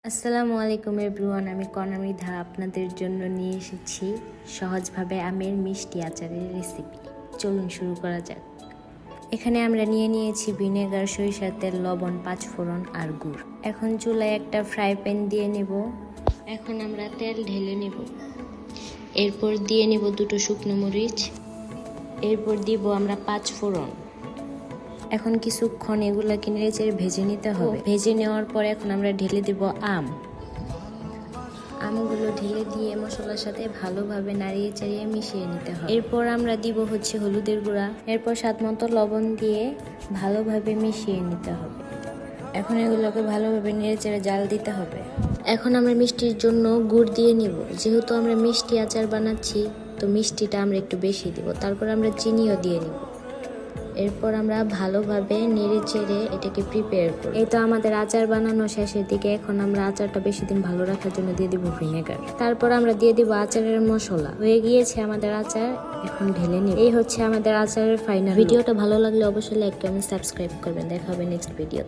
আসসালামু আলাইকুম এভরিওয়ান, আমি কর্ণমৃধা আপনাদের জন্য নিয়ে এসেছি সহজভাবে আমের মিষ্টি আচারের রেসিপি। চলুন শুরু করা যাক। এখানে আমরা নিয়েছি ভিনেগার, সরিষার তেল, লবণ, পাঁচফোড়ন আর গুড়। এখন চুলায় একটা ফ্রাই প্যান দিয়ে নেব। এখন আমরা তেল ঢেলে নেব। এরপর দিয়ে নেব দুটো শুকনো মরিচ। এরপর দিব আমরা পাঁচফোড়ন। এখন কিছুক্ষণ এগুলোকে নেড়েচেড়ে ভেজে নিতে হবে। ভেজে নেওয়ার পর এখন আমরা ঢেলে দেব আমগুলো ঢেলে দিয়ে মশলার সাথে ভালোভাবে নাড়িয়ে চাড়িয়ে মিশিয়ে নিতে হবে। এরপর আমরা দিব হলুদের গুঁড়া। এরপর স্বাদ মতো লবণ দিয়ে ভালোভাবে মিশিয়ে নিতে হবে। এখন এগুলোকে ভালোভাবে নেড়েচেড়ে জাল দিতে হবে। এখন আমরা মিষ্টির জন্য গুড় দিয়ে নিব। যেহেতু আমরা মিষ্টি আচার বানাচ্ছি, তো মিষ্টিটা আমরা একটু বেশি দিব। তারপর আমরা চিনিও দিয়ে নিব। এরপর আমরা ভালোভাবে নেড়ে চেড়ে এটাকে প্রিপেয়ার করি। এই তো আমাদের আচার বানানো শেষের দিকে। এখন আমরা আচারটা বেশি দিন ভালো রাখার জন্য দিয়ে দিব ভিনেগার। তারপর আমরা দিয়ে দিব আচারের মশলা। হয়ে গিয়েছে আমাদের আচার, এখন ঢেলে নিব। এই হচ্ছে আমাদের আচারের ফাইনাল। ভিডিওটা ভালো লাগলে অবশ্যই লাইক, কমেন্ট, সাবস্ক্রাইব করবেন। দেখা হবে নেক্সট ভিডিও।